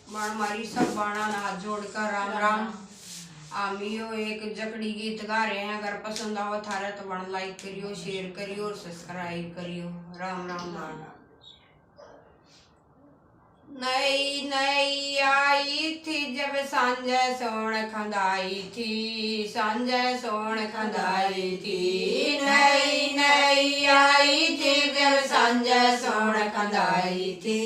बाण मारी सब बाणा हाथ जोड़कर राम राम। आमियो एक जकड़ी गीत गा रहे हैं। अगर पसंद आओ थारा तो बण लाइक करियो, शेयर करियो और सब्सक्राइब करियो। राम राम बाण। नई नई आई थी जब सांझे सोण खंदाई थी, सांझे सोण खंदाई थी। नई नई आई थी जब सांझे सोण खंदाई थी,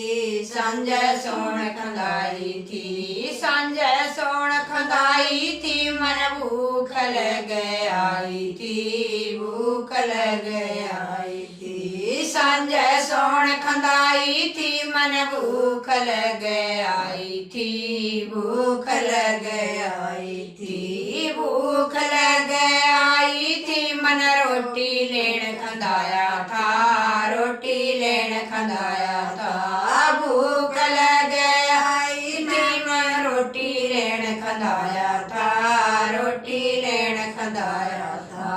सांझे सोण खंदाई थी। सांझे सोण खंदाई थी मन भूख लग आई थी, भूख लग आई थी। सांझे सोण खंदाई थी मन भूख लग आई थी, भूख लग आई थी। भूख लग आई थी मन रोटी लेन खंदाया था, रोटी लेन खंदाया था। भूख लग आई थी मन रोटी लेन खंदाया था, रोटी लेन खंदाया था।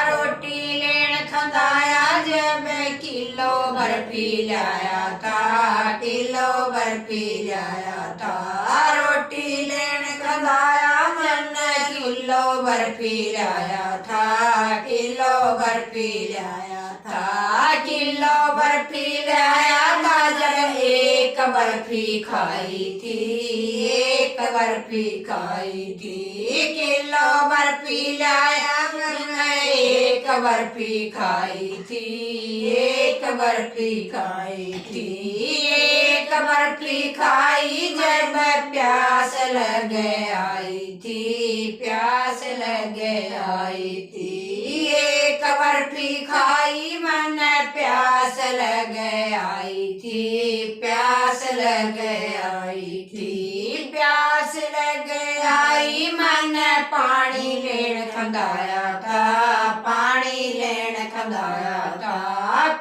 रोटी लेन खंदाया जब किलो बर्फी लाया था, किलो बर्फी लाया था। रोटी लेन खंदाया मन किलो बर्फी लाया था, किलो बर्फी लाया था। किलो बर्फी लाया था जब एक बर्फी खाई थी, एक बर्फी खाई थी। किलो बर्फी लाया मैंने एक बर्फी खाई थी, एक बर्फी खाई थी। एक बर्फी खाई जब प्यास लग आई थी, प्यास लग आई थी। एक बर्फी खाई मन प्यास लग आई थी, प्यास लग आई थी। प्यास लग आई मन पानी लेन खंदाया था, पानी लेन खंदाया था।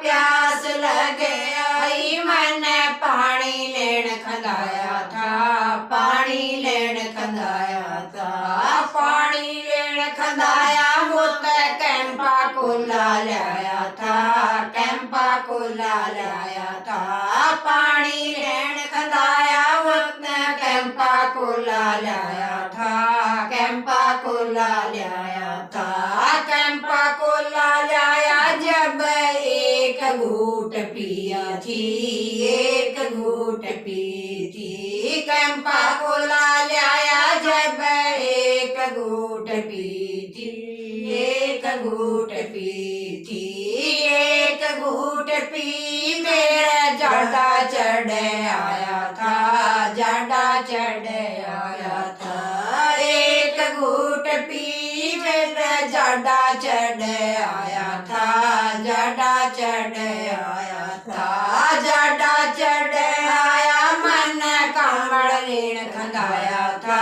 प्यास लग आई मन पानी लेन खंदाया था, पानी लेन खंदाया था। पानी लेन खंदाया मुत कैंपा कोला लाया था, कैंपा कोला लाया था। पानी लेन खंदाया मुत कैंपा कोला लाया था, कैंपा कोला लाया था। कैंपा कोला लाया जब एक घूट पिया थी, एक घूट पी थी। कैंपा कोला लाया जब एक घूट पी थी, एक घूट पी थी। एक घूट पी मेरा जाड़ा चढ़ आया था, जाड़ा चढ़ आया था। एक घूट पी मेरा जाड़ा चढ़ आया था, जाड़ा चढ़ आया था। जाड़ा चढ़ आया मन कमल लेन खंदाया था,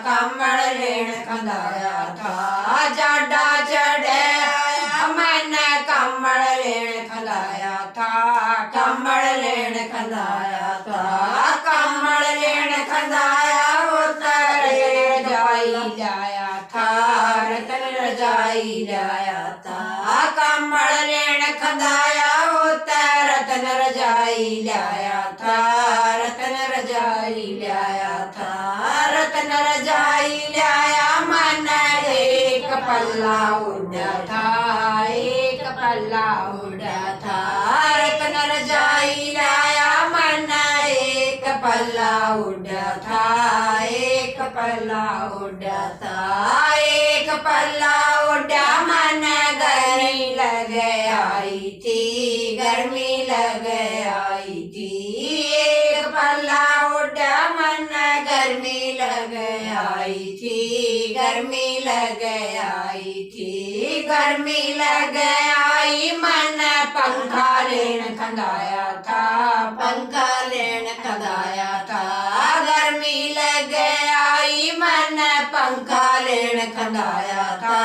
कमल लेन खंदाया था। जाड़ा चढ़ आया मन कमल लेन खंदाया था, कमल लेन खंदाया था। कमल लेन खंदाया उतर जाई लाया था, रतन रजाई लाया था। कमल लेन खंदाया उतर रतन रजाई लाया था, रतन रजाई लाया था। रतन रजाई लाया मन एक पल्ला उड़ा था, एक पल्ला उड़ा था। रतन रजाई लाया मन एक पल्ला उड़ा था, एक पल्ला उड़ा था। एक पल्ला उड़ा मन गर्मी लग आई थी, गर्मी लग आई थी। एक पल्ला उड़ा मन गर्मी लग आई थी, गर्मी लग आई थी। गर्मी लग आई मन पंखा लेन खंदाया था, पंखा लेन खंदाया था। गर्मी लग आई मन पंखा लेन खंदाया था,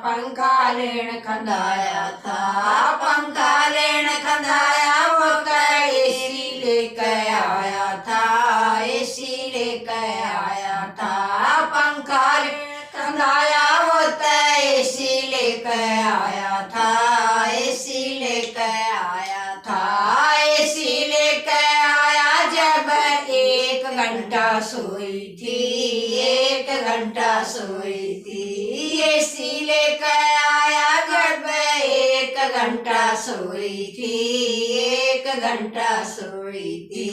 पंखा लेन खंदाया था। पंखा लेन खंदाया वो एसी लेके आया था, एसी लेके आया था। पंखा लेन खंदाया वो एसी लेके आया था, एसी लेके आया था। एसी लेके आया जब एक घंटा सोई थी, 1 घंटा सोई थी। एसी लेकर आया जब 1 घंटा सोई थी, 1 घंटा सोई थी।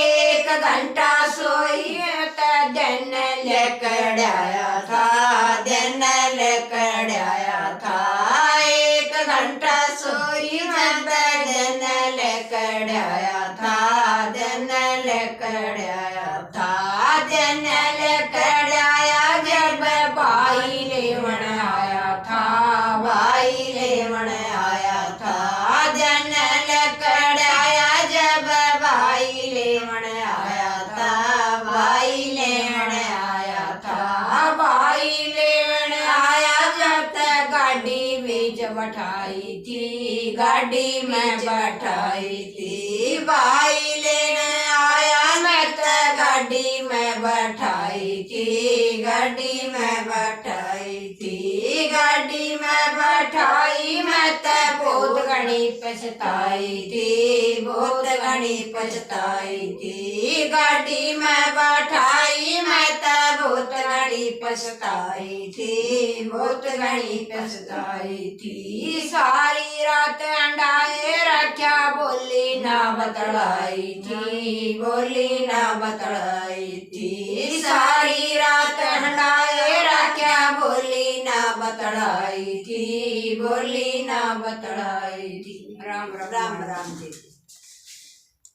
1 घंटा सोई तो दिन लेकर आया था, दिन लेकर आया था। 1 घंटा सोई जब दिन लेकर आया था, दिन लेकर आया था। दिन लेकर आया जब भाई लेवन आया था, भाई लेवन आया था। दिन लेकर आया जब भाई लेवन आया था, भाई लेवन आया था। भाई लेवन आया जब गाड़ी बीच बैठाई थी, गाड़ी में बैठाई थी। भाई लेने आया मैं तो गाड़ी में बैठाई थी, गाड़ी में बैठाई थी। गाड़ी में बैठाई मैं तो बहुत घनी पछताई थी, बहुत घनी पछताई थी। गाड़ी में बैठाई मैं तो बहुत घनी पछताई थी, बहुत घनी पछताई थी। सारी रात अंडाए रखा, बोली ना बतलाई थी, बोली ना बतलाई थी। सारी रात अंडाए रखा, बोली ना बतलाई थी, बोली ना बतलाई थी। राम राम राम राम जी।